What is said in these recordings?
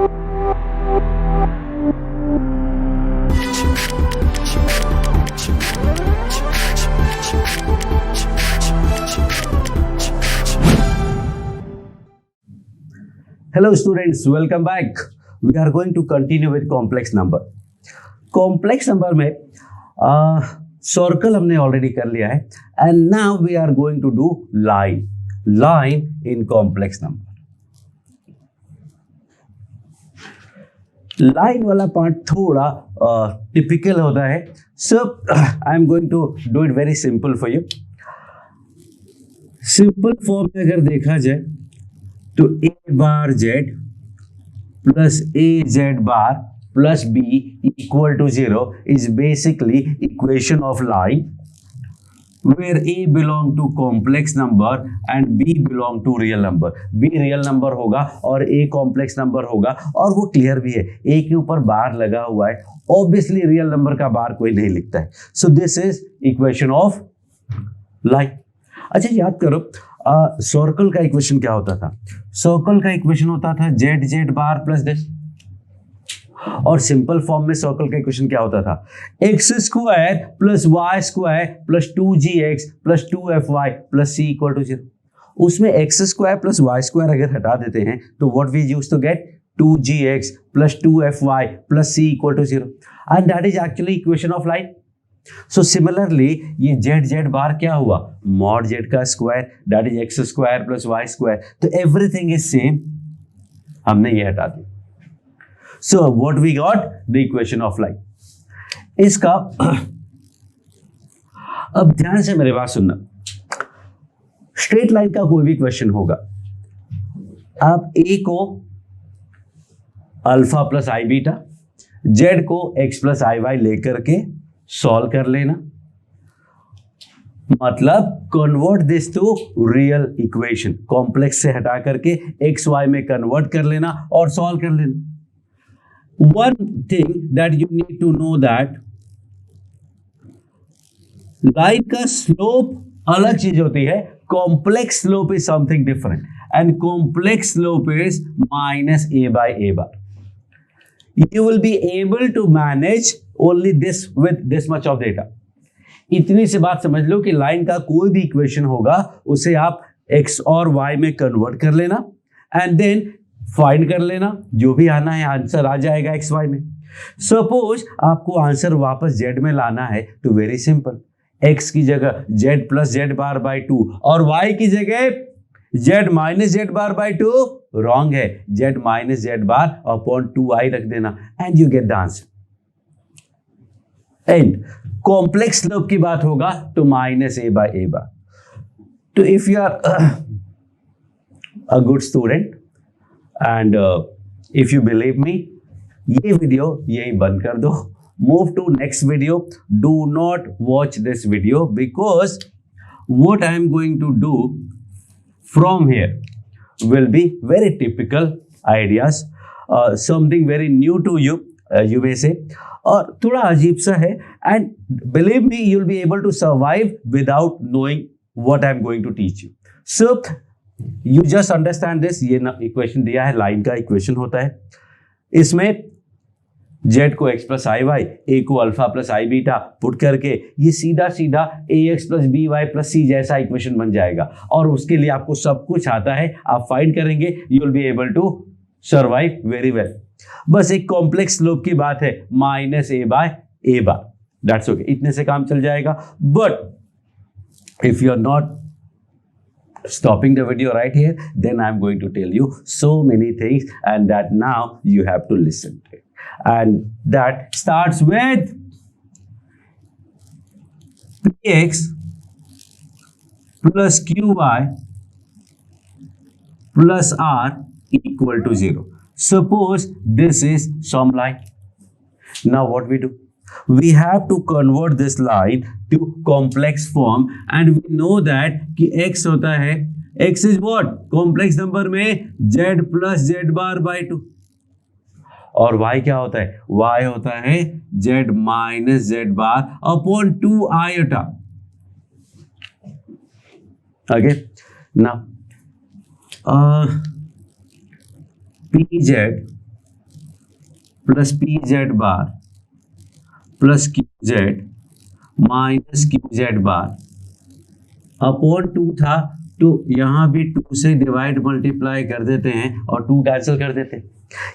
Hello students, welcome back. We are going to continue with complex number. Complex number में circle हमने already कर लिया है and now we are going to do line in complex number. Line वाला part थोड़ा typical होता है, so I am going to do it very simple for you. Simple form में अगर देखा जाए तो a bar z plus a z bar plus b equal to 0 is basically equation of line where a belong to complex number and b belong to real number. b real number होगा और a complex number होगा और वो clear भी है, a के ऊपर बार लगा हुआ है, obviously real number का बार कोई नहीं लिखता है. So this is equation of line. अच्छा याद करो सर्कल का इक्वेशन क्या होता था? सर्कल का इक्वेशन होता था z बार प्लस दिस, और सिंपल फॉर्म में सर्कल का इक्वेशन क्या होता था? X square plus y square plus 2gx plus 2fy plus c equal to 0. उसमें x square plus y square अगर हटा देते हैं तो what we use to get 2gx plus 2fy plus c equal to 0 and that is actually equation of line. So similarly ये z bar क्या हुआ? Mod z का square that is x square plus y square. तो everything is same, हमने ये हटा दिया. So what we got? The equation of line. इसका अब ध्यान से मेरे बात सुनना. स्ट्रेट लाइन का कोई भी क्वेश्चन होगा, आप a को alpha plus i beta, z को x प्लस आई वाई लेकर के सॉल्व कर लेना, मतलब convert this to real equation. Complex से हटा करके एक्स वाई में कन्वर्ट कर लेना और सॉल्व कर लेना. One thing that you need to know that line का स्लोप अलग चीज होती है, complex slope is something different and complex slope is minus a by a bar. You will be able to manage only this with this much of data. इतनी सी बात समझ लो कि line का कोई भी इक्वेशन होगा उसे आप x और y में कन्वर्ट कर लेना एंड देन फाइंड कर लेना, जो भी आना है आंसर आ जाएगा x y में. सपोज आपको आंसर वापस z में लाना है तो वेरी सिंपल, x की जगह z plus z bar by 2 और y की जगह z minus z bar by 2. Wrong है, z minus z bar upon 2i रख देना and you get the answer. And complex slope की बात होगा तो minus a by a bar. तो if you are a good student and if you believe me, ये video यही बंद कर दो, move to next video. Do not watch this video because what I am going to do from here will be very typical ideas, something very new to you, you may say, और थोड़ा अजीब सा है and believe me you will be able to survive without knowing what I am going to teach you. So you just understand this. ये ना equation दिया है, line का इक्वेशन होता है, इसमें z को x plus i y, a को alpha plus i beta put करके ये सीधा सीधा ax plus b y plus c जैसा इक्वेशन बन जाएगा और उसके लिए आपको सब कुछ आता है, आप फाइंड करेंगे, you will be able to survive very well. बस एक कॉम्प्लेक्स स्लोप की बात है, minus a by a bar, that's okay, इतने से काम चल जाएगा. But if you are not stopping the video right here, then I am going to tell you so many things and that now you have to listen to it. And that starts with px plus qy plus r equal to 0. Suppose this is some line. Now what we do? We have to convert this line to complex form and we know that कि x होता है, x is what? Complex number में z plus z bar by 2 और y क्या होता है? y होता है z minus z bar upon 2 iota. Okay, now pz plus P Z bar plus Q Z minus Q Z bar upon 2 था, तो यहाँ भी 2 से डिवाइड मल्टीप्लाई कर देते हैं और 2 कैंसिल कर देते हैं।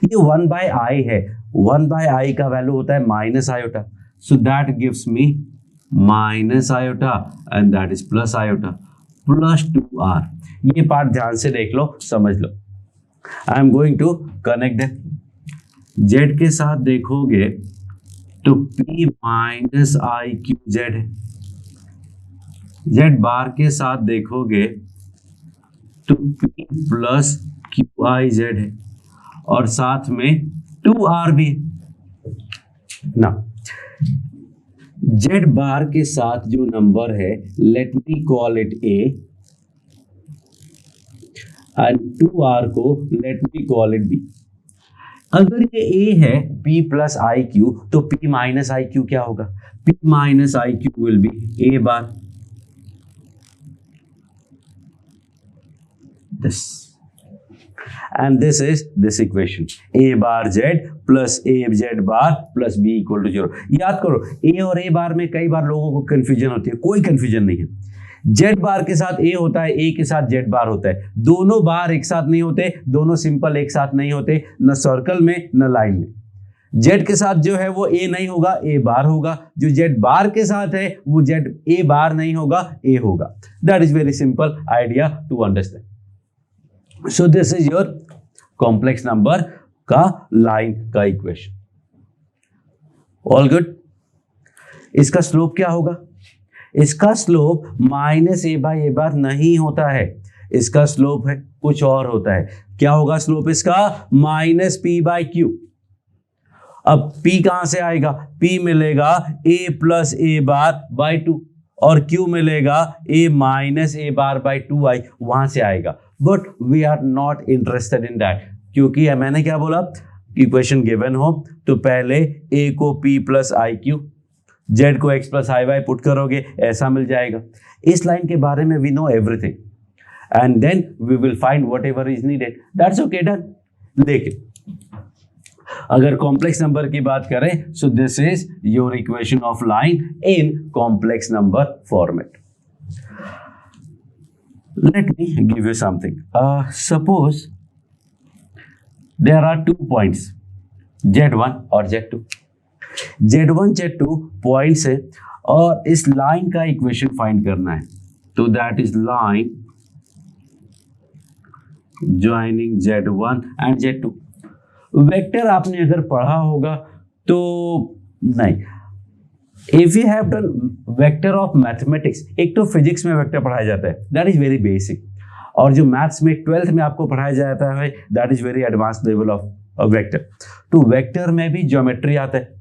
ये 1/i है, 1/i का वैल्यू होता है minus iota, so that gives me minus iota and that is plus iota plus 2r। ये पार्ट ध्यान से देख लो, समझ लो। I am going to connect that. Z के साथ देखोगे तो p minus I Q Z है, जेड बार के साथ देखोगे तो p plus Q I Z है और साथ में 2r भी ना। जेड बार के साथ जो नंबर है, late me call it a and 2r को late me call it b। अगर ये a है p प्लस आई क्यू, तो p माइनस आई क्यू क्या होगा? p minus I Q will be a bar this, and this is this equation a bar z plus a z bar plus b equal to 0। याद करो, a और a बार में कई बार लोगों को confusion होती है, कोई कंफ्यूजन नहीं है। z बार के साथ a होता है, a के साथ z बार होता है, दोनों बार एक साथ नहीं होते, दोनों सिंपल एक साथ नहीं होते, न सर्कल में न लाइन में। z के साथ जो है वो a नहीं होगा, a बार होगा, जो z बार के साथ है वो z a बार नहीं होगा, a होगा। That is very simple idea to understand. So this is your complex number का लाइन का इक्वेशन। All good. इसका स्लोप क्या होगा? इसका slope minus a by a bar नहीं होता है, इसका स्लोप है कुछ और होता है। क्या होगा स्लोप इसका? Minus p by q. अब p कहां से आएगा? p मिलेगा a plus a bar by 2 और q मिलेगा a minus a bar by 2i, वहां से आएगा। But we are not interested in that, क्योंकि मैंने क्या बोला, इक्वेशन गिवन हो तो पहले a को p plus i q, z को x plus i y put करोगे, ऐसा मिल जाएगा। इस लाइन के बारे में we know everything and then we will find whatever is needed, that's okay, done. लेकिन अगर कॉम्प्लेक्स नंबर की बात करें, so this is your equation of line in complex number format. Let me give you something. Suppose there are 2 points, Z1 और Z2। Z1 Z2 points है और इस line का इक्वेशन फाइंड करना है, तो that is line joining Z1 and Z2। Vector आपने अगर पढ़ा होगा तो नहीं, if you have done vector of mathematics, एक तो फिजिक्स में वेक्टर पढ़ाया जाता है, दैट इज वेरी बेसिक, और जो मैथ्स में 12th में आपको पढ़ाया जाता है that is very advance level of vector. तो वेक्टर में भी ज्योमेट्री आता है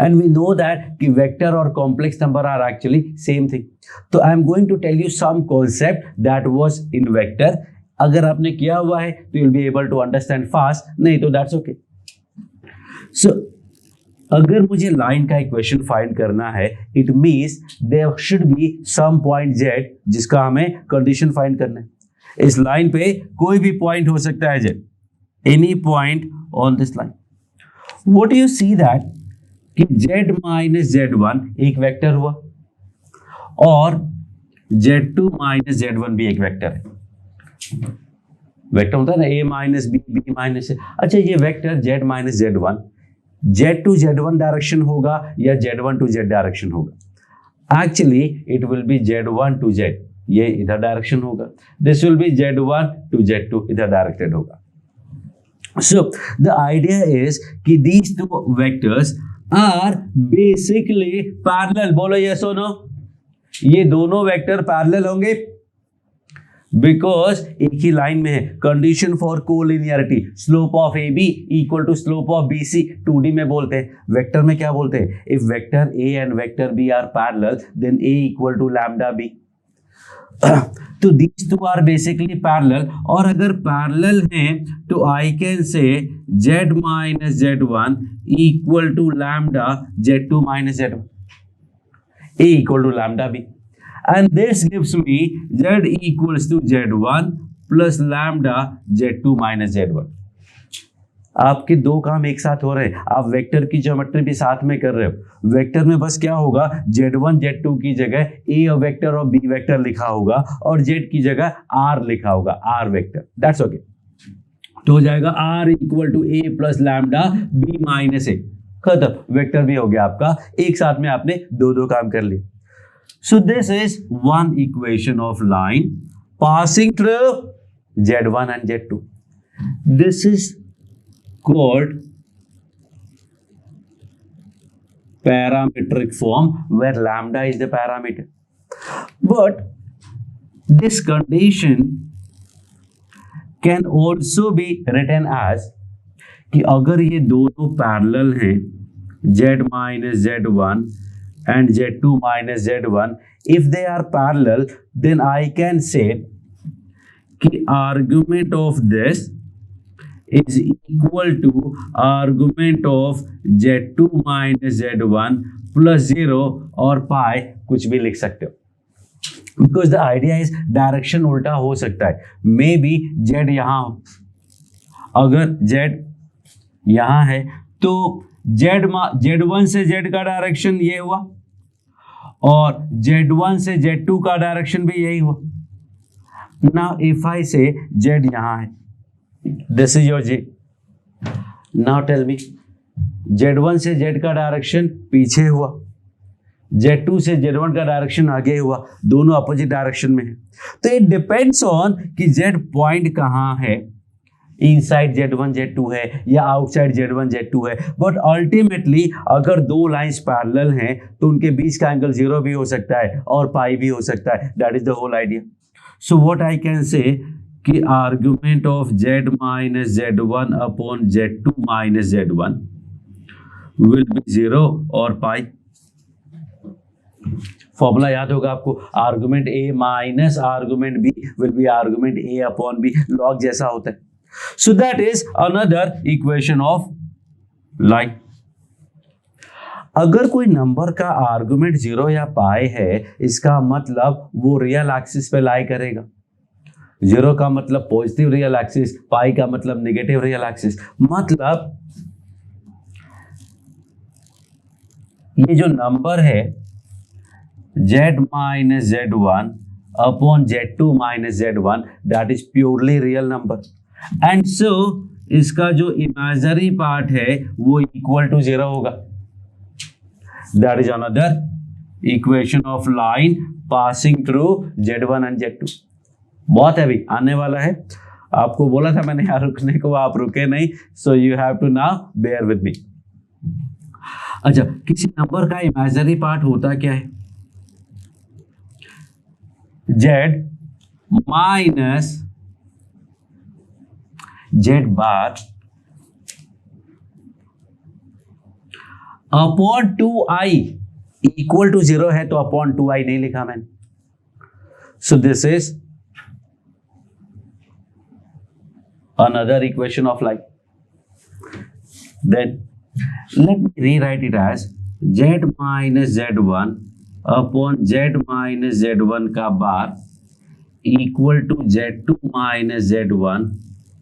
एंड वी नो दैट कि वेक्टर और complex number are actually same thing. तो I am going to tell you some concept that was in vector. अगर आपने किया हुआ है तो you will be able to understand fast, नहीं तो दैट्स ओके। सो अगर मुझे लाइन का इक्वेशन फाइंड करना है, it means there should be some point z जिसका हमें कंडीशन फाइंड करना है। इस लाइन पे कोई भी पॉइंट हो सकता है z, any point on this line. What you see that कि z माइनस z1 एक वेक्टर हुआ और z2 माइनस z1 भी एक वेक्टर है। वेक्टर होता है ना a minus b, b minus a। अच्छा, ये vector z minus z1 z to z1 direction होगा या z1 टू z डायरेक्शन होगा? Actually it will be z1 to z, ये इधर डायरेक्शन होगा। This will be z1 to z2, इधर directed होगा। सो द आइडिया इज कि these two vectors are basically parallel. बोलो यस और नो, ये दोनों वेक्टर पैरेलल होंगे बिकॉज एक ही लाइन में है। Condition for collinearity, slope of A B equal to slope of B C, 2D में बोलते हैं। वेक्टर में क्या बोलते हैं? If vector A and vector B are parallel then A equal to lambda B. तो these two are basically parallel, और अगर पैरेलल हैं तो I can say z minus z1 equal to lambda z2 minus z1, a equal to lambda b, and this gives me z equals to z1 plus lambda z2 minus z1। आपके दो काम एक साथ हो रहे हैं, आप वेक्टर की ज्योमेट्री भी साथ में कर रहे हो। वेक्टर में बस क्या होगा, Z1 Z2 की जगह A वेक्टर और B वेक्टर लिखा होगा और Z की जगह R लिखा होगा, R वेक्टर, दैट्स ओके। तो हो जाएगा R equal to A plus lambda B minus A, खत्म, वेक्टर भी हो गया आपका। एक साथ में आपने दो दो काम कर लिए। सो this is one equation of line passing through Z1 and Z2. This is called parametric form where lambda is the parameter. But this condition can also be written as कि अगर ये दोनों पैरेलल हैं Z minus Z1 and Z2 minus Z1, if they are parallel then I can say कि argument of this is equal to argument of Z2 minus Z1 plus 0 और pi, कुछ भी लिख सकते हो। Because the idea is direction उल्टा हो सकता है, मे बी Z यहाँ हो, अगर Z यहाँ है तो Z1 से Z का डायरेक्शन ये हुआ और Z1 से Z2 का डायरेक्शन भी यही हुआ। नाउ इफ आई से Z यहाँ है, this is your J, now tell me Z1 से Z का डायरेक्शन पीछे हुआ, Z2 से Z1 का डायरेक्शन आगे हुआ, दोनों अपोजिट डायरेक्शन में है। तो इट डिपेंड्स ऑन कि Z पॉइंट कहाँ है, इनसाइड Z1 Z2 है या आउटसाइड Z1 Z2 है। बट अल्टीमेटली अगर दो लाइंस पैरेलल हैं तो उनके बीच का एंगल 0 भी हो सकता है और पाई भी हो सकता है, that is the whole idea. So what I can say कि argument of Z minus Z1 upon Z2 minus Z1 will be 0 और पाई। फॉर्मूला याद होगा आपको, argument A minus argument B will be argument A upon B, log जैसा होता है। So that is another equation of line. अगर कोई number का आर्गुमेंट 0 या पाई है, इसका मतलब वो रियल एक्सिस पे लाई करेगा। 0 का मतलब पॉजिटिव रियल एक्सिस, पाई का मतलब नेगेटिव रियल एक्सिस। मतलब ये जो नंबर है Z minus Z1 upon Z2 minus Z1, that is purely real number and so इसका जो इमेजिनरी पार्ट है वो इक्वल टू 0 होगा। That is another equation of line passing through Z1 and Z2। बहुत हैवी आने वाला है, आपको बोला था मैंने यहाँ रुकने को, आप रुके नहीं, so you have to now bear with me. अच्छा, किसी नंबर का इमेजिनरी पार्ट होता क्या है? Z minus Z bar upon 2i equal to 0 है, तो अपॉन 2i नहीं लिखा मैंने। So this is another equation of line. Then let me rewrite it as Z minus Z1 upon Z minus Z1 का bar equal to Z2 minus Z1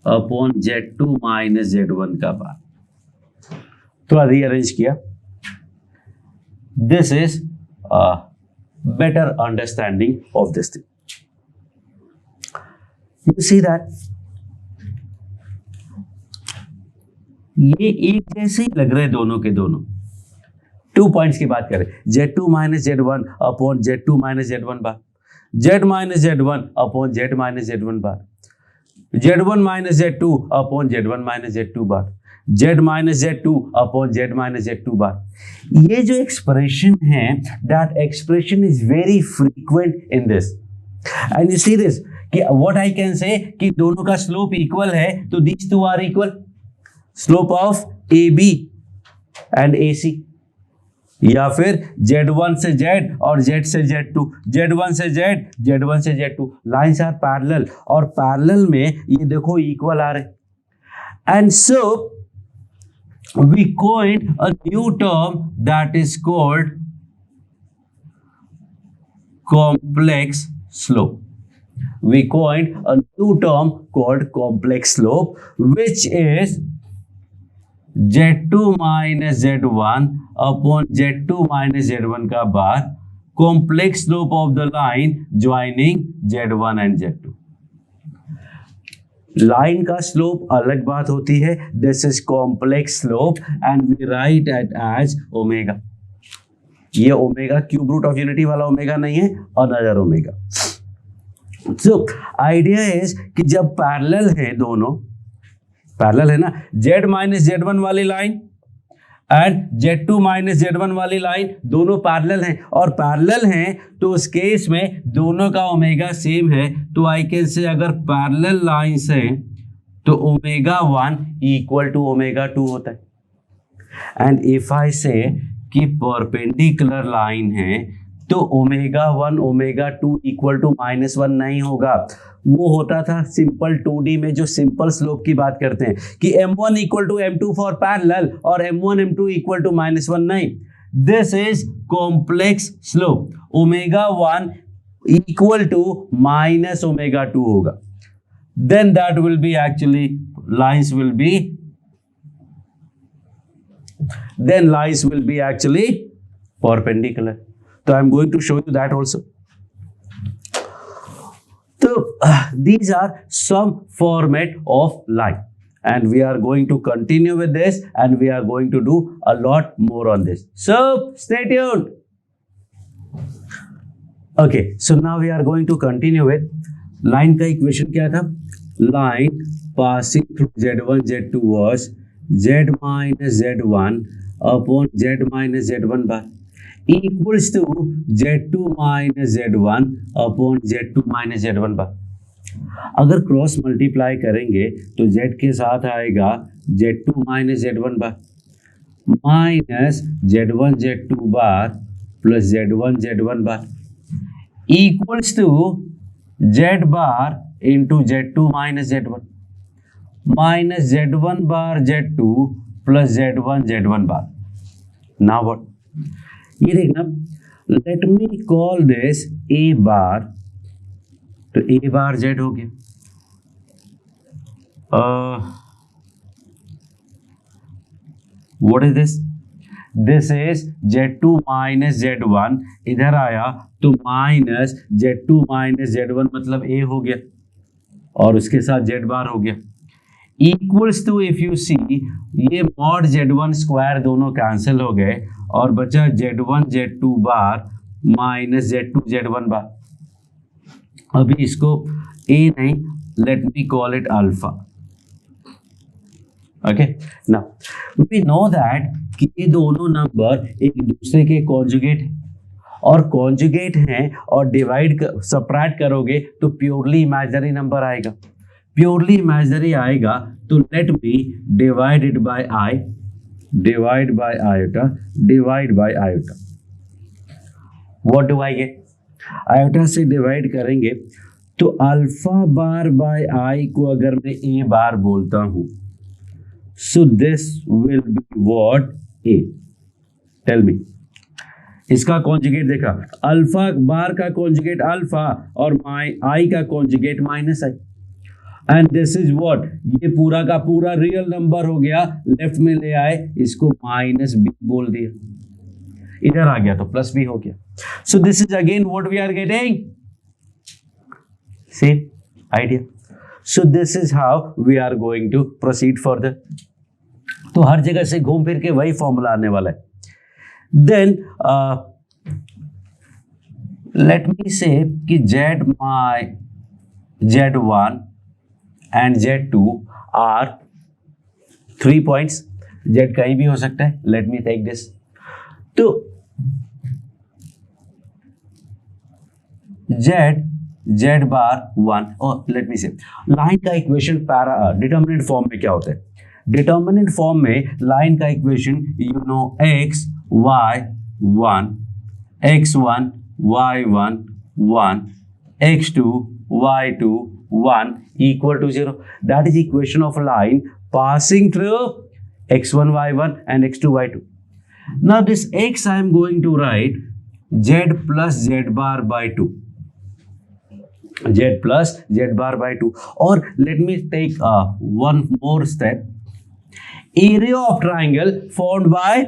upon Z2 minus Z1 का bar. थोड़ा rearrange किया। This is better understanding of this thing. You see that ये एक जैसे ही लग रहे दोनों के दोनों। 2 पॉइंट्स की बात करें, Z2 minus Z1 upon Z2 minus Z1 bar, Z minus Z1 upon Z minus Z1 bar, Z1 minus Z2 upon Z1 minus Z2 bar, Z minus Z2 upon Z minus Z2 bar. ये जो expression है, that expression is very frequent in this and you see this कि what I can say कि दोनों का slope equal है, तो these two are equal. Slope of AB and AC, या फिर Z1 से Z और Z से Z2, Z1 से Z, Z1 से Z2, लाइन्स आर पैरेलल और पैरेलल में ये देखो इक्वल आ रहे। And so we coined a new term that is called complex slope. We coined a new term called complex slope, which is Z2 minus Z1 upon Z2 minus Z1 का bar complex slope of the line joining Z1 and Z2। Line का slope अलग बात होती है, this is complex slope and we write it as omega. ये omega cube root of unity वाला omega नहीं है, another omega. So idea is कि जब पैरेलल है, दोनों पैरेलल है ना, Z माइनस Z1 वाली line and Z2 minus Z1 वाली लाइन दोनों पैरेलल हैं, और पैरेलल हैं तो उस केस में दोनों का ओमेगा सेम है। तो आई कैन से अगर पैरेलल लाइंस हैं तो ओमेगा 1 इक्वल टू ओमेगा 2 होता है। एंड इफ आई से कि परपेंडिकुलर लाइन है तो ओमेगा 1 ओमेगा 2 इक्वल टू -1 नहीं होगा। वो होता था सिंपल 2D में जो सिंपल स्लोप की बात करते हैं कि m1 equal to m2 for parallel और m1 m2 इक्वल टू -1 नहीं। This is complex slope, omega 1 equal to minus omega 2 होगा। Then that will be actually lines will be actually perpendicular. So I am going to show you that also. So these are some format of line, and we are going to continue with this, and we are going to do a lot more on this. So stay tuned. Okay, so now we are going to continue with line का equation क्या था? Line passing through Z1 Z2 was Z minus Z1 upon Z minus Z1 bar equals to Z2 minus Z1 upon Z2 minus Z1 bar। अगर cross multiply करेंगे तो Z के साथ आएगा Z2 minus Z1 bar minus Z1 Z2 bar plus Z1 Z1 bar equals to Z bar into Z2 minus Z1 minus Z1 bar Z2 plus Z1 Z1 bar. Now what, ये देखना, let me call this A bar, तो A bar Z हो गया। What is this? This is Z2 minus Z1, इधर आया तो minus Z2 minus Z1 मतलब A हो गया और उसके साथ Z बार हो गया equals to, if you see ये मॉड Z1 स्क्वायर दोनों कैंसिल हो गए और बचा Z1 Z2 बार माइनस Z2 Z1 बार। अभी इसको A नहीं, let me call it alpha. Okay, now we know that कि ये दोनों नंबर एक दूसरे के कॉन्जुगेट हैं और कॉन्जुगेट हैं और डिवाइड सब्ट्रैक्ट करोगे तो प्योरली इमेजिनरी नंबर आएगा। प्योरली इमेजिनरी आएगा तो let me divide it by I, divide by iota, divide by iota. What do I get? Iota से डिवाइड करेंगे तो अल्फा बार बाय आई को अगर मैं ए बार बोलता हूं, so this will be what? A. Tell me, इसका कॉन्जुगेट देखा, अल्फा बार का कॉन्जुगेट अल्फा और आई का conjugate minus I, and this is what? ये पूरा का पूरा रियल नंबर हो गया, लेफ्ट में ले आए इसको माइनस बी बोल दिया, इधर आ गया तो प्लस बी हो गया। So this is again what we are getting, same idea. So this is how we are going to proceed further. तो हर जगह से घूम फिर के वही फॉर्मूला आने वाला है। देन लेट मी से कि Z1 and Z2 are 3 points, Z कहीं भी हो सकता है, लेट मी टेक दिस। तो Z बार 1 और लेट मी से लाइन का इक्वेशन डिटर्मिनेंट फॉर्म में क्या होता है? डिटर्मिनेंट फॉर्म में लाइन का equation you know x y 1 x1 y1 1 x2 y2 1 equal to 0. That is equation of a line passing through x1 y1 and x2 y2. Now this x I am going to write z plus z bar by 2. Z plus z bar by 2. Or let me take one more step. Area of triangle formed by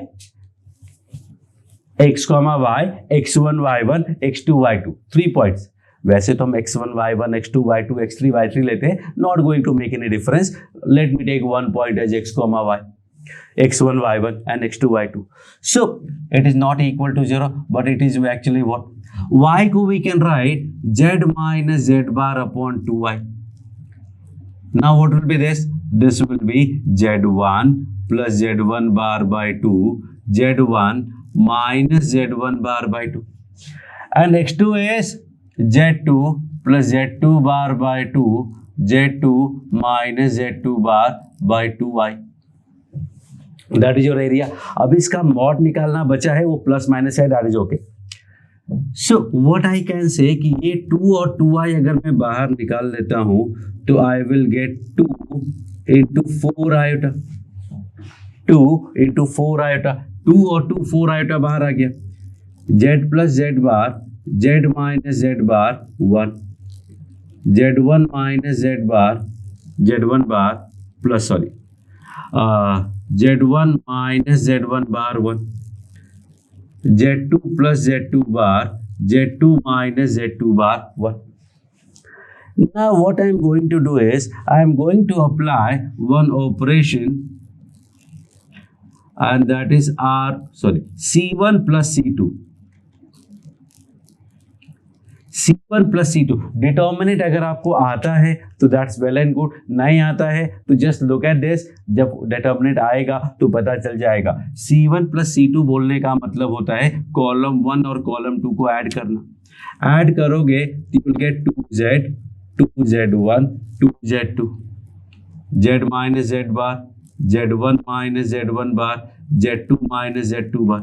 x, y, x1, y1, x2, y2, 3 points. वैसे तो हम x1, y1, x2, y2, x3, y3 लेते हैं, not going to make any difference. Let me take one point as x, y, x1, y1 and x2, y2. So it is not equal to 0, but it is actually what? Y को we can write z minus z bar upon 2y. Now what will be this? This will be z1 plus z1 bar by 2, z1 minus z1 bar by 2. And x2 is z2 plus z2 bar by 2, z2 minus z2 bar by 2y. That is your area. अब इसका mod निकालना बचा है, वो plus minus है, that is okay. So what I can say कि ये 2 और 2y अगर मैं बाहर निकाल लेता हूं तो I will get 2 into 4 iota, 2 into 4 iota, 2 और 2 4 आयोटा बाहर आ गया, z plus z bar, z minus z bar 1, z1 minus z bar, z1 bar plus sorry z1 minus z1 bar 1, z2 plus z2 bar, z2 minus z2 bar 1. Now what I am going to do is, I am going to apply one operation, and that is C1 plus C2. C1 plus C2 determinant अगर आपको आता है तो that's well and good, नहीं आता है तो just look at this, जब डिटर्मिनेंट आएगा तो पता चल जाएगा। C1 प्लस C2 बोलने का मतलब होता है कॉलम 1 और कॉलम 2 को ऐड करना। ऐड करोगे तो you will get 2z, 2z1, 2z2, z minus z bar, z1 minus z1 bar, z2 minus z2 बार।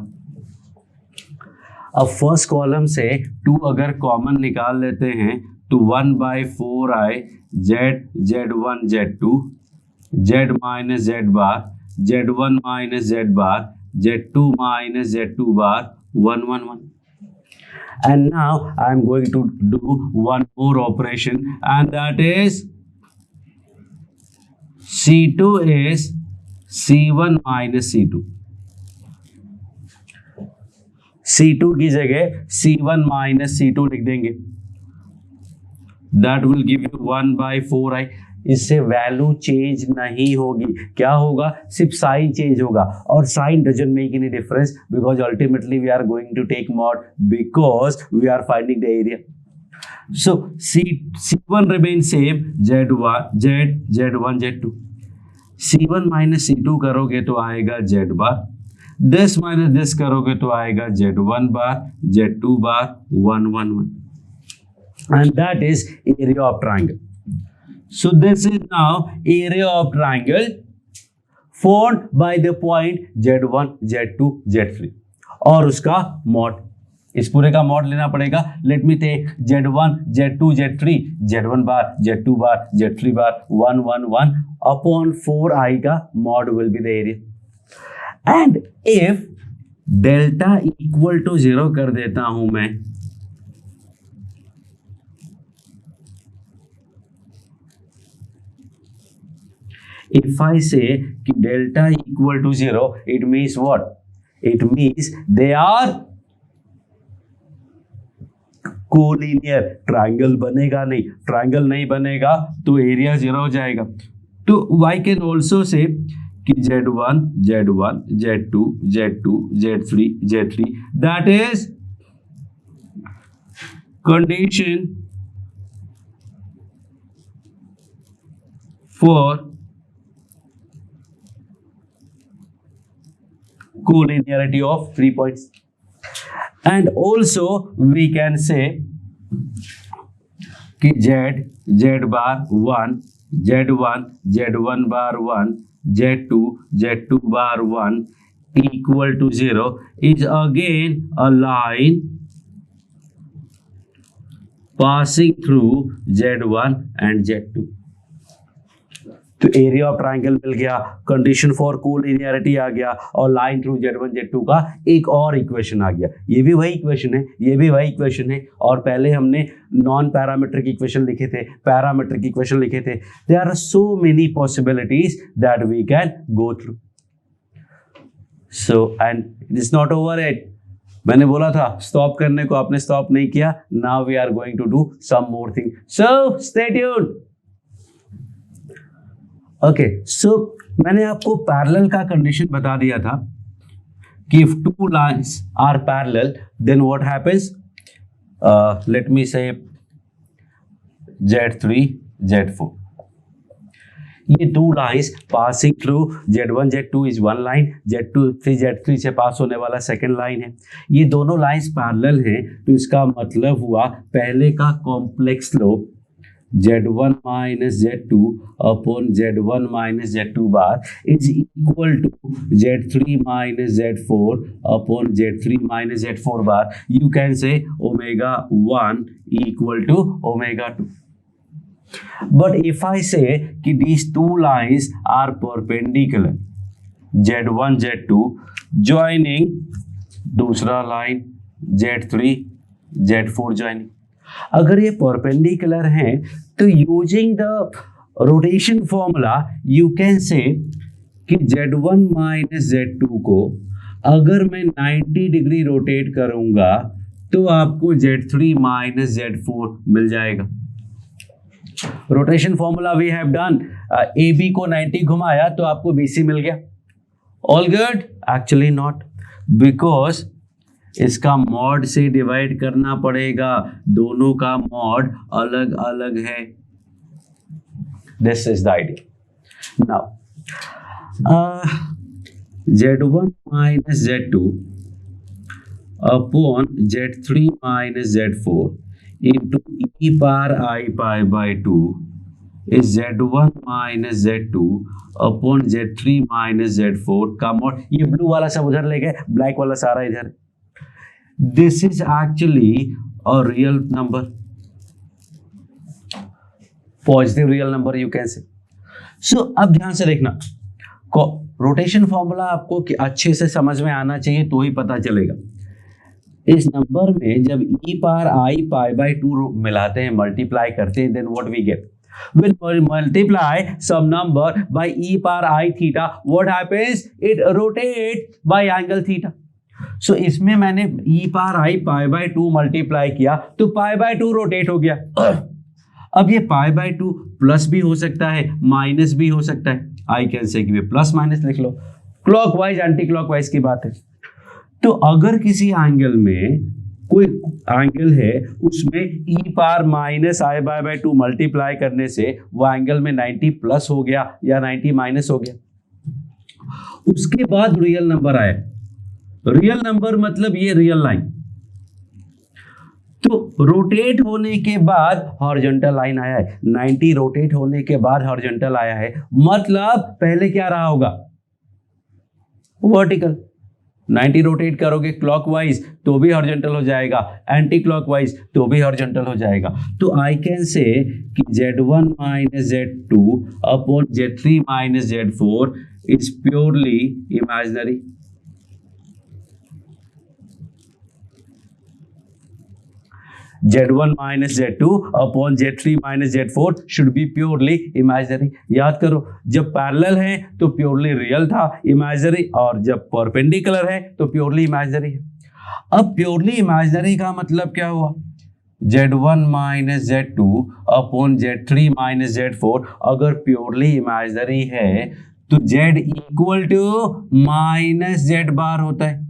अब फर्स्ट कॉलम से 2 अगर कॉमन निकाल लेते हैं तो 1/4i z1 z2, z minus z bar, z1 minus z bar, z2 minus z2 bar 1 1 1. And now I am going to do one more operation, and that is C2 is C1 minus C2. C2 की जगह C1 minus C2 लिख देंगे, that will give you 1/4i। इससे value change नहीं होगी, क्या होगा, सिर्फ साइन चेंज होगा, और sign doesn't make any difference because ultimately we are going to take mod because we are finding the area. So C1 remain same, Z1 Z2, C1 minus C2 करोगे तो आएगा Z bar, this minus this करोगे तो आएगा Z1 bar, Z2 bar 1 1 1, and that is area of triangle. So this is now area of triangle formed by the point Z1 Z2 Z3 और उसका mod, इस पूरे का मॉड लेना पड़ेगा। Let me take Z1 Z2 Z3, Z1 bar, Z2 bar, Z3 bar 1 1 1 upon 4i का mod will be the area. And if delta equal to 0 कर देता हूं मैं, if I say कि delta equal to 0, it means what? It means they are collinear. Triangle बनेगा नहीं, triangle नहीं बनेगा तो एरिया 0 हो जाएगा। तो I can also say कि Z1 Z1 Z2 Z2 Z3 Z3, that is condition for collinearity of 3 points. And also we can say कि Z bar 1, Z1 Z1 bar 1, Z2 bar 1 equal to 0 is again a line passing through Z1 and Z2. तो area of triangle मिल गया, condition for collinearity आ गया, और line through Z1 Z2 का एक और equation आ गया। ये भी वही इक्वेशन है, ये भी वही इक्वेशन है, और पहले हमने नॉन पैरामीट्रिक इक्वेशन लिखे थे, पैरामीट्रिक इक्वेशन लिखे थे। There are so many possibilities that we can go through. So and it is not over it, मैंने बोला था स्टॉप करने को, आपने स्टॉप नहीं किया. Now we are going to do some more thing, so stay tuned. Okay, so मैंने आपको पैरेलल का कंडीशन बता दिया था कि if two lines are parallel then what happens, let me say Z3 Z4, ये two lines passing through Z1 Z2 is one line, Z2 Z3 से पास होने वाला सेकेंड लाइन है. ये दोनों लाइंस पैरेलल हैं, तो इसका मतलब हुआ पहले का complex slope Z1 minus Z2 upon Z1 minus Z2 bar is equal to Z3 minus Z4 upon Z3 minus Z4 bar. You can say omega 1 equal to omega 2. But if I say कि these two lines are perpendicular, Z1 Z2 joining दूसरा line Z3 Z4 joining, अगर ये perpendicular हैं तो using the rotation formula you can say कि Z1 minus Z2 को अगर मैं 90 डिग्री रोटेट करूंगा तो आपको Z3 माइनस Z4 मिल जाएगा. Rotation formula we have done, A B को 90 घुमाया तो आपको BC मिल गया. All good? Actually not, because इसका मॉड से डिवाइड करना पड़ेगा, दोनों का मॉड अलग अलग है. This is the idea. Now Z1 minus Z2 upon Z3 minus Z4 into e power I pi by 2 is Z1 minus Z2 upon Z3 minus Z4 का मॉड. ये ब्लू वाला सब उधर ले गए, ब्लैक वाला सारा इधर. This is actually a real number, positive real number you can say. So अब ध्यान से देखना, रोटेशन फॉर्मूला आपको अच्छे से समझ में आना चाहिए तो ही पता चलेगा. इस नंबर में जब e power I pi by 2 मिलाते हैं, मल्टीप्लाई करते हैं, then what we get, when multiply some number by e power I theta, what happens, it rotates by angle theta. So इसमें मैंने e power I pi by 2 multiply किया तो पाई by 2 rotate हो गया. अब ये पाई बाई 2 प्लस भी हो सकता है, माइनस भी हो सकता है. आई कैन से कि प्लस माइनस लिख लो, क्लॉकवाइज एंटी क्लॉकवाइज की बात है. तो अगर किसी एंगल में कोई एंगल है उसमें e power minus I by 2 multiply करने से वो एंगल में 90 प्लस हो गया या 90 माइनस हो गया, उसके बाद रियल नंबर आया. रियल नंबर मतलब ये रियल लाइन. तो रोटेट होने के बाद हॉरिजॉन्टल लाइन आया है, 90 रोटेट होने के बाद हॉरिजॉन्टल आया है, मतलब पहले क्या रहा होगा, वर्टिकल. 90 रोटेट करोगे क्लॉकवाइज तो भी हॉरिजॉन्टल हो जाएगा, एंटी क्लॉकवाइज तो भी हॉरिजॉन्टल हो जाएगा. तो आई कैन से कि Z1 minus Z2 upon Z3 minus Z4 is purely imaginary. Z1 minus Z2 upon Z3 minus Z4 should be purely imaginary. याद करो, जब पैरेलल है तो प्योरली रियल था, इमेजिनरी, और जब परपेंडिकुलर है तो प्योरली इमेजिनरी है. अब प्योरली इमेजिनरी का मतलब क्या हुआ, Z1 minus Z2 upon Z3 minus Z4 अगर प्योरली इमेजिनरी है तो Z equal to minus Z bar होता है.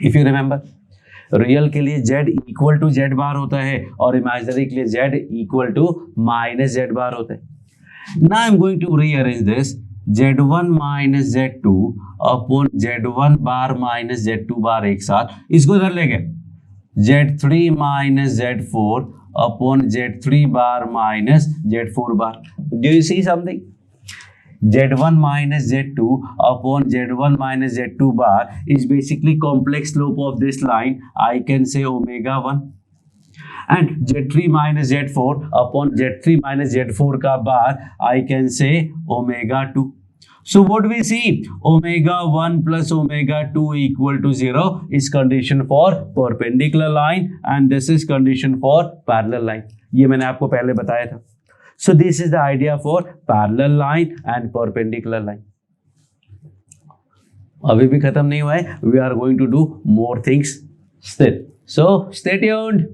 इफ यू रिमेंबर, रियल के लिए Z equal to Z bar होता है और इमेजिनरी के लिए Z equal to minus Z bar होता है. Now I am going to rearrange this, Z1 minus Z2 upon Z1 bar minus Z2 bar एक साथ, इसको इधर ले गए, Z3 minus Z4 upon Z3 bar minus Z4 bar. Do you see something? Z1 minus Z2 upon Z1 minus Z2 bar is basically complex slope of this line. I can say omega 1. And Z3 minus Z4 upon Z3 minus Z4 का bar I can say omega 2. So what we see, omega 1 plus omega 2 equal to 0 is condition for perpendicular line and this is condition for parallel line. ये मैंने आपको पहले बताया था. So this is the idea for parallel line and perpendicular line. अभी भी खत्म नहीं हुआ है, we are going to do more things still, so stay tuned.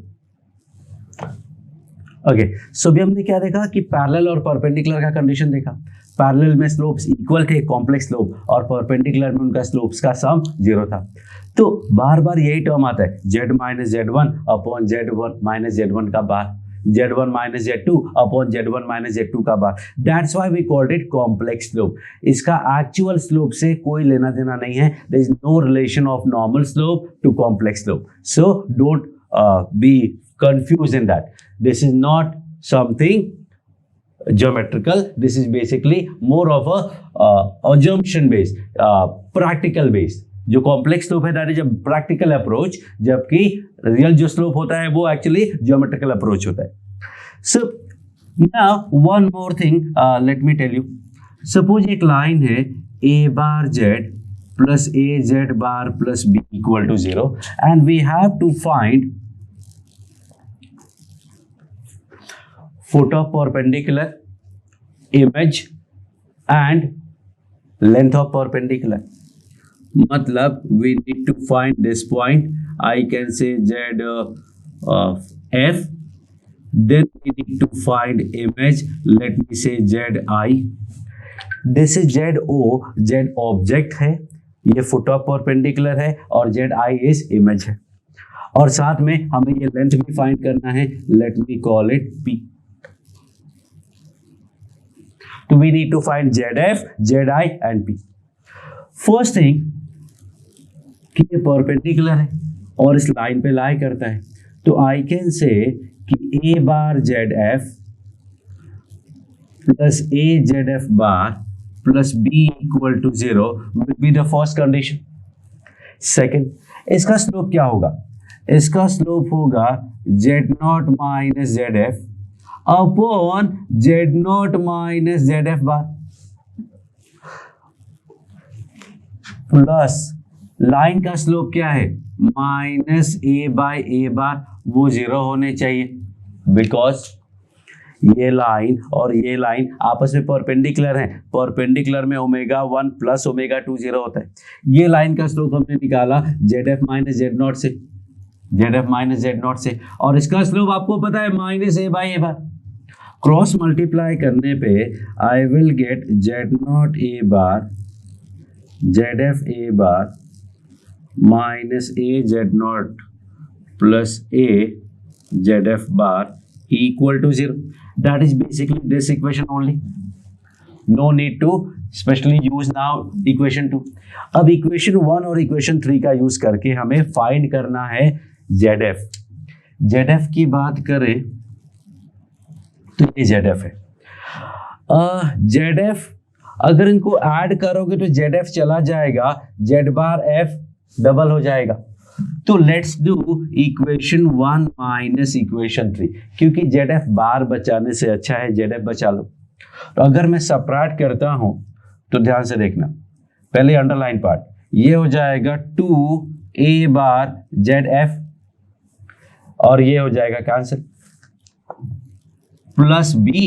Okay, so अभी हमने क्या देखा कि पैरेलल और परपेंडिकुलर का कंडीशन देखा। पैरेलल में स्लोप्स इक्वल थे, कॉम्प्लेक्स स्लोप, और परपेंडिकुलर में उनका स्लोप्स का सम 0 था। तो बार बार यही टर्म आता है, z minus z1 upon z1 minus z1 का बार, z1 minus z2 upon z1 minus z2 का bar. That's why we called it complex slope. इसका एक्चुअल स्लोप से कोई लेना देना नहीं है, there is no relation of normal slope to complex slope, so don't be confused in that. This is not something geometrical, this is basically more of a assumption based, practical based. जो complex slope है that is a practical approach, जबकि real जो slope होता है वो actually geometrical approach होता है। So now one more thing, let me tell you, suppose एक लाइन है a bar z plus a z bar plus b equal to 0 and we have to find foot of perpendicular, image and length of perpendicular. मतलब we need to find this point. I can say z f. Then we need to find image. Let me say z I. This is z o. Z object है, ये foot of perpendicular है, और z I is image है, और साथ में हमें ये लेंथ भी फाइंड करना है. Let me call it p. So we need to find ZF, ZI and P. First thing कि ये परपेंडिकुलर है और इस लाइन पे लाई करता है, तो आई कैन से कि A bar ZF plus A ZF bar plus B equal to 0 will be the first condition. Second, इसका स्लोप क्या होगा? इसका स्लोप होगा Z0 minus ZF upon Z0 minus ZF bar plus line का slope क्या है? Minus A by A bar, वो 0 होने चाहिए बिकॉज ये लाइन और ये लाइन आपस में परपेंडिकुलर हैं. परपेंडिकुलर में ओमेगा 1 प्लस ओमेगा 2 0 होता है. ये लाइन का स्लोप हमने निकाला ZF माइनस Z0 से, ZF माइनस Z0 से, और इसका स्लोप आपको पता है minus A by A bar. Cross multiply करने पे I will get Z0 A bar ZF A bar minus A Z0 plus A ZF bar equal to 0. That is basically this equation only. No need to specially use now equation 2. अब equation 1 और equation 3 का use करके हमें find करना है ZF. ZF की बात करें तो ये ZF है. ZF अगर इनको ऐड करोगे तो ZF चला जाएगा, Z बार F डबल हो जाएगा. तो let's do equation 1 minus equation 3, क्योंकि ZF बार बचाने से अच्छा है ZF बचा लो. तो अगर मैं सबट्रैक्ट करता हूं तो ध्यान से देखना, पहले अंडरलाइन पार्ट, ये हो जाएगा 2A बार ZF और ये हो जाएगा cancel, plus B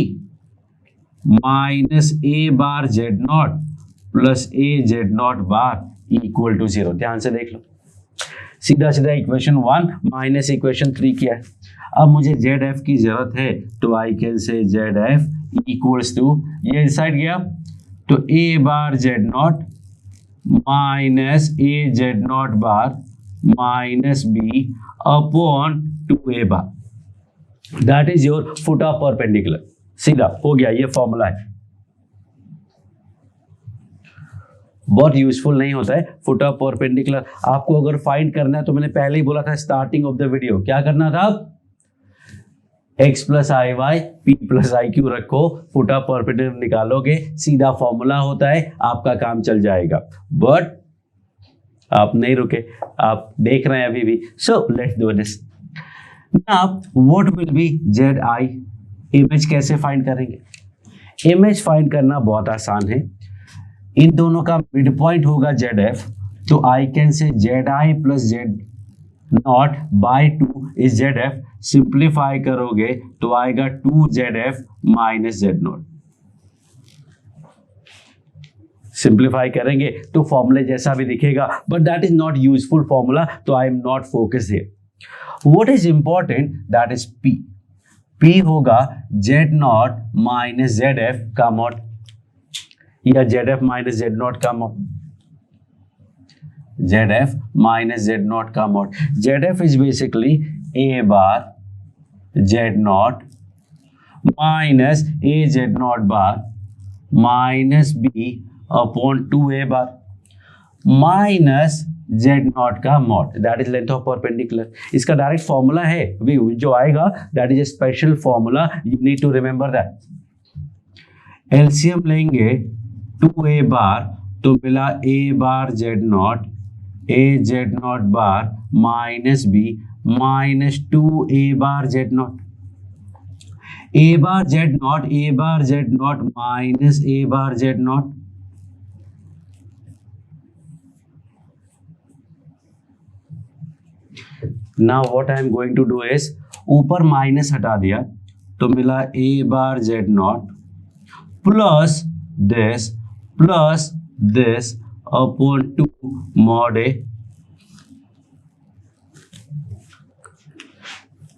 minus A bar Z0 plus A Z0 bar equal to 0. ध्यान से देख लो, सीधा सीधा इक्वेशन 1 माइनस इक्वेशन 3 किया है. अब मुझे ZF की जरूरत है तो I can say ZF equals to, ये साइड गया तो A bar Z0 minus A Z0 bar minus B upon 2A bar. That is your foot of perpendicular. सीधा हो गया, ये फॉर्मूला है. बहुत यूजफुल नहीं होता है फुट ऑफ परपेंडिकुलर. आपको अगर फाइंड करना है तो मैंने पहले ही बोला था स्टार्टिंग ऑफ द वीडियो, क्या करना था? x plus i y p plus i q रखो, फुट ऑफ परपेंडिकुलर निकालोगे, सीधा फॉर्मूला होता है, आपका काम चल जाएगा. बट आप नहीं रुके, आप देख रहे हैं अभी भी. So let's do this. Now what will be ZI? Image कैसे फाइंड करेंगे? इमेज फाइंड करना बहुत आसान है. इन दोनों का मिड पॉइंट होगा ZF, तो I can say ZI plus Z0 by 2 is ZF. Simplify करोगे तो आएगा 2ZF माइनस Z0. सिंप्लीफाई करेंगे तो फॉर्मूले जैसा भी दिखेगा, but that is not useful formula, तो I am not focus here. What is important, that is P. P होगा Z0 माइनस ZF का मॉड, या ZF माइनस Z0 का मॉड. ZF माइनस Z0 का mod. ZF is basically A bar Z0 minus A Z0 bar minus B upon 2A bar minus Z0 का mod, that is length of perpendicular. इसका direct formula है जो आएगा, that is a special formula, you need to remember that. LCM लेंगे 2A bar तो मिला A bar Z0 A Z0 bar minus B minus 2A bar Z0. A bar Z0 minus A bar Z0. Now what I am going to do is, ऊपर minus हटा दिया तो मिला A bar Z0 plus this upon 2 mod A.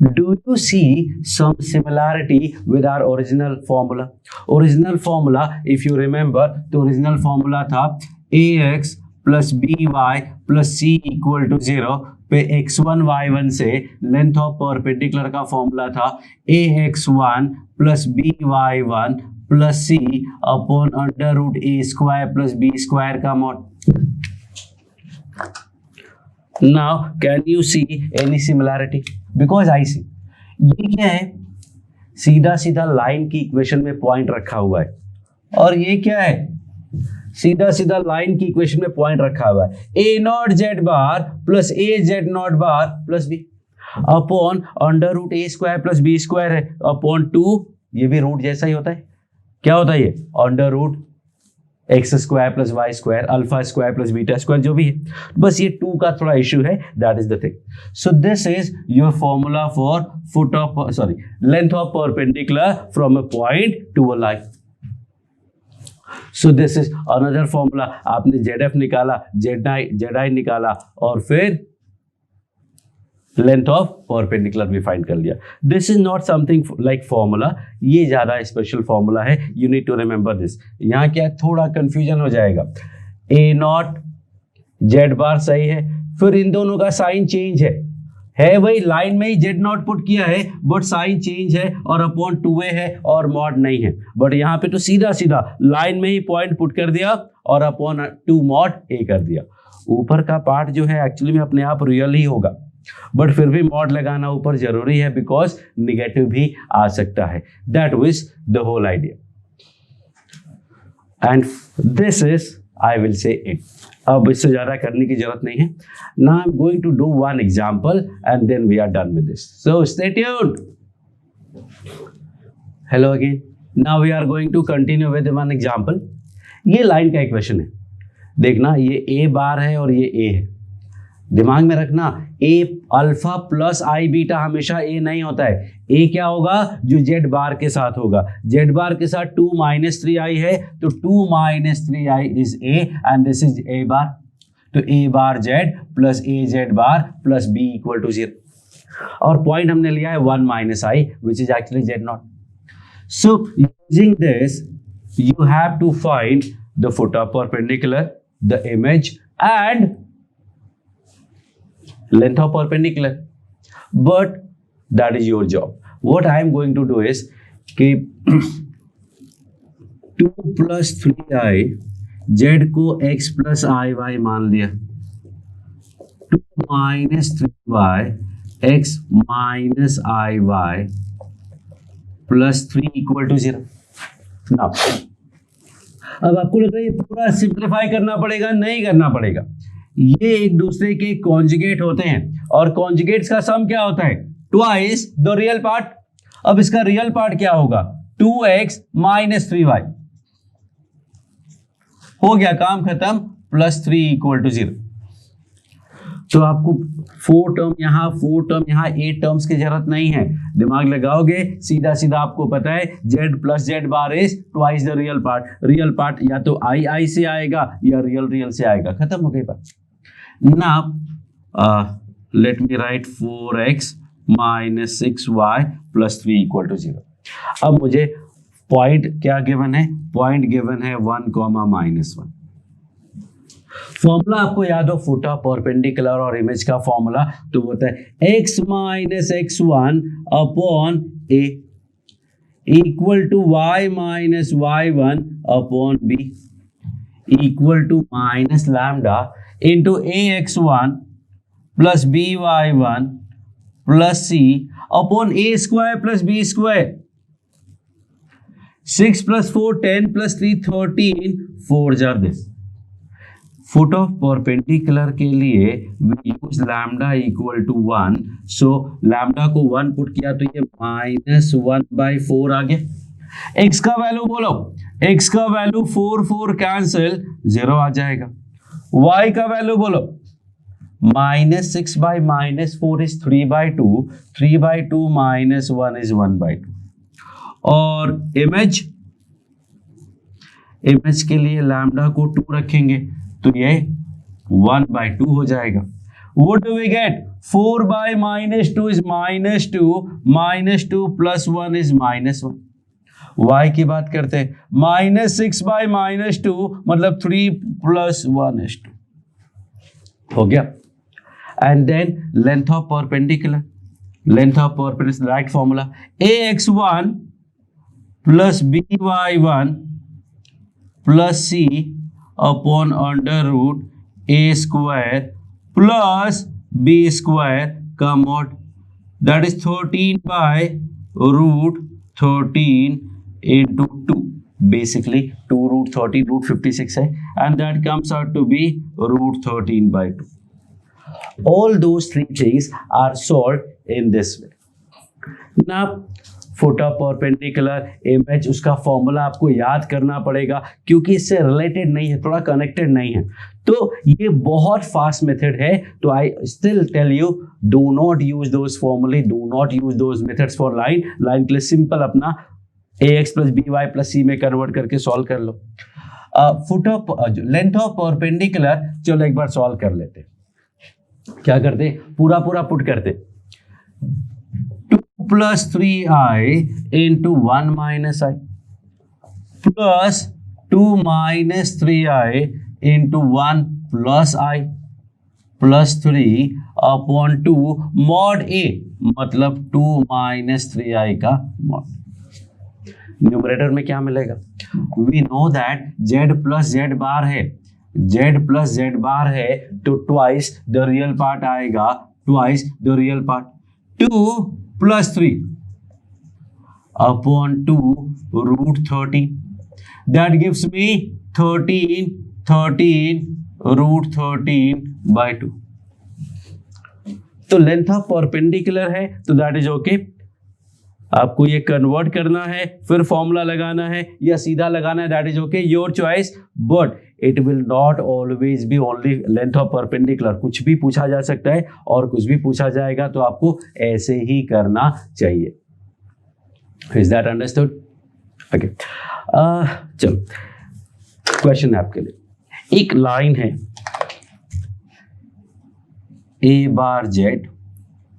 Do you see some similarity with our original formula? Original formula, if you remember, the original formula था ax plus by plus c equal to 0 पे x1 y1 से length of perpendicular का formula था ax1 plus by1 plus c upon under root a square plus b square का mod. Now can you see any similarity? Because I see, ये क्या है, सीधा सीधा लाइन की इक्वेशन में पॉइंट रखा हुआ है, और ये क्या है, सीधा सीधा लाइन की इक्वेशन में पॉइंट रखा हुआ है. A naught z bar plus a z naught bar plus b upon under root a square plus b square है अपॉन 2, ये भी रूट जैसा ही होता है. क्या होता है ये, under root x square plus y square alpha square plus beta square जो भी है. बस ये 2 का थोड़ा इश्यू है, that is the thing. So this is your formula for length of perpendicular from a point to a line. So this is another formula. आपने ZF निकाला, ZI निकाला, और फिर लेंथ ऑफ परपेंडिकुलर भी फाइंड कर लिया. This is not something like formula, ये ज्यादा स्पेशल फॉर्मूला है, you need to remember this. यहाँ क्या थोड़ा कंफ्यूजन हो जाएगा. ए नॉट जेड बार सही है, फिर इन दोनों का साइन चेंज है वही लाइन में ही जेड नॉट पुट किया है, बट साइन चेंज है और अपॉन 2A है और मॉड नहीं है. बट यहाँ पे तो सीधा सीधा लाइन में ही पॉइंट पुट कर दिया और अपॉन 2 मॉड A कर दिया. ऊपर का पार्ट जो है एक्चुअली में अपने आप रियल ही होगा, बट फिर भी मॉड लगाना ऊपर जरूरी है, बिकॉज निगेटिव भी आ सकता है. That was the whole idea, and this is I will say it. अब इससे ज्यादा करने की जरूरत नहीं है. Now I am going to do one example and then we are done with this. So stay tuned. Hello again. Now we are going to continue with one example. ये line का इक्वेशन है, देखना ये A बार है और ये A है. दिमाग में रखना, A alpha plus i beta हमेशा A नहीं होता है. A क्या होगा, जो Z बार के साथ होगा. Z बार के साथ 2 माइनस 3i है, तो 2 minus 3i is A and this is A bar. तो A bar Z plus A Z bar plus B equal to 0. और पॉइंट हमने लिया है 1 minus i which is actually Z naught. So using this you have to find the foot of perpendicular, the image and length of perpendicular, but that is your job. What I am going to do is keep 2 plus 3i z को x plus iy मान लिया, 2 minus 3y x minus iy plus 3 equal to 0. Now, अब आपको लग रहा है ये पूरा सिंप्लीफाई करना पड़ेगा, नहीं करना पड़ेगा. ये एक दूसरे के कॉन्जुगेट होते हैं, और कॉन्जुगेट्स का सम क्या होता है, ट्वाइस द रियल पार्ट. अब इसका रियल पार्ट क्या होगा, 2x माइनस 3y. हो गया काम खत्म, प्लस 3 इक्वल टू 0. तो आपको 4 टर्म यहाँ 4 टर्म यहाँ 8 टर्म्स की जरूरत नहीं है, दिमाग लगाओगे सीधा सीधा आपको पता है z plus Z bar is twice the real part या तो आई से आएगा या रियल से आएगा, खत्म हो गई बात। Now let me write 4x minus 6y plus 3 equal to 0। अब मुझे पॉइंट क्या गिवन है, पॉइंट गिवन है 1, -1। फॉर्मूला आपको याद हो फुटा परपेंडिकुलर और इमेज का फॉर्मूला, तो होता है x minus x1 upon a equal to y minus y1 upon b equal to minus lambda into ax1 plus by1 plus c upon a square plus b square. 6 plus 4 10 plus 3 13 4 जार this. Foot of perpendicular के लिए we use lambda equal to 1, so lambda को 1 put किया तो ये -1/4 आ गया। x का value बोलो, x का वैल्यू 4 कैंसिल 0 आ जाएगा। y का वैल्यू बोलो, -6 by -4 इज 3/2, 3/2 -1 इज 1/2। और इमेज के लिए लैम्डा को 2 रखेंगे तो ये 1/2 हो जाएगा। What do we get? 4 by -2 is -2, -2 plus 1 is -1। y की बात करते हैं, -6 by -2 मतलब 3 plus 1 is 2 हो गया। And then length of perpendicular, right formula, ax1 plus by1 plus c upon under root a square plus b square का mod, that is 13 by root 13 into 2, basically 2 root 13 root 56 है, and that comes out to be root 13 by 2. All those three things are solved in this way. Now फुटा perpendicular image, उसका formula आपको याद करना पड़ेगा क्योंकि इससे रिलेटेड नहीं है, थोड़ा कनेक्टेड नहीं है, तो ये बहुत फास्ट मेथड है। तो I still tell you, do not use those फॉर्मूले, do not use those methods for line के लिए सिंपल अपना ax plus by plus c में कन्वर्ट करके सॉल्व कर लो। लेंथ ऑफ परपेंडिकुलर चलो एक बार सॉल्व कर लेते। क्या करते, पूरा पुट करते, 2 plus 3i into 1 minus i plus 2 minus 3i into 1 plus i plus 3 upon 2 mod a, मतलब 2 minus 3i का mod। न्यूमरेटर में क्या मिलेगा, we know that z plus z bar है, z प्लस z बार है तो twice the real part आएगा, twice the real part. 2 plus 3 upon 2 root 13, that gives me 13 root 13 by 2। तो length of perpendicular है तो दैट इज ओके। आपको ये convert करना है, फिर फॉर्मूला लगाना है या सीधा लगाना है, that is okay, your choice, but it will not always be only length of perpendicular. कुछ भी पूछा जा सकता है और कुछ भी पूछा जाएगा, तो आपको ऐसे ही करना चाहिए। Is that understood? ओके, चलो क्वेश्चन है आपके लिए। एक लाइन है a bar z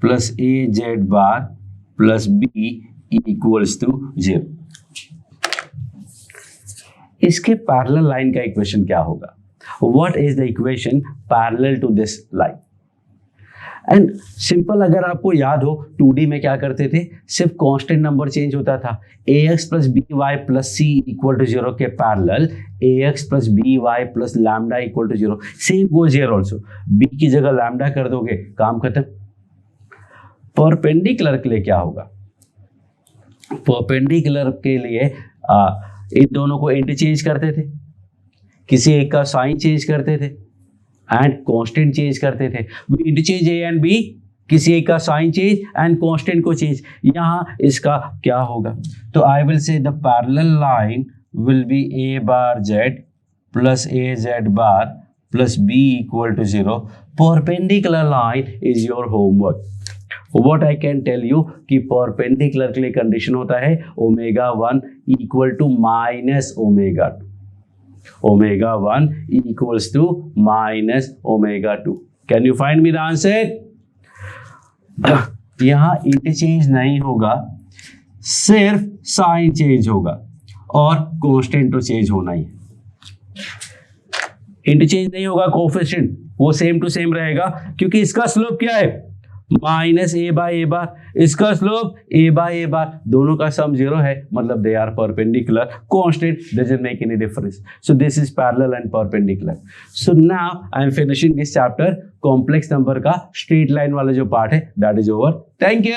plus a z bar plus b equals to 0। इसके पैरेलल लाइन का इक्वेशन क्या होगा? What is the equation parallel to this line? And simple, अगर आपको याद हो 2D में क्या करते थे, सिर्फ कांस्टेंट नंबर चेंज होता था। ax plus by plus c equal to 0 के parallel ax plus by plus lambda equal to 0, same goes here also. b की जगह लैम्डा कर दोगे, काम खत्म। परपेंडिकुलर के लिए क्या होगा? परपेंडिकुलर के लिए इन दोनों को इंटरचेंज करते थे, किसी एक का साइन चेंज करते थे एंड कांस्टेंट चेंज करते थे। We interchange A and B, किसी एक का साइन चेंज एंड कांस्टेंट को चेंज। यहाँ इसका क्या होगा? तो I will say the parallel line will be a bar z plus a z bar plus b equal to 0. Perpendicular line is your homework. What I can tell you कि perpendicular के लिए condition होता है omega 1 equal to minus omega 2. Omega 1 equals to minus omega 2. Can you find me the answer? यहाँ interchange नहीं होगा, सिर्फ sign change होगा और कांस्टेंट तो चेंज होना ही है. इंटरचेंज नहीं होगा, कोफिशिएंट वो सेम टू सेम रहेगा क्योंकि इसका स्लोप क्या है माइनस ए बाय ए बार, इसका स्लोप ए बाय ए बार, दोनों का सम 0 है, मतलब they are perpendicular. Constant doesn't make any difference. So this is parallel and perpendicular. So now I am finishing this chapter. Complex number का स्ट्रेट लाइन वाला जो पार्ट है that is over. Thank you.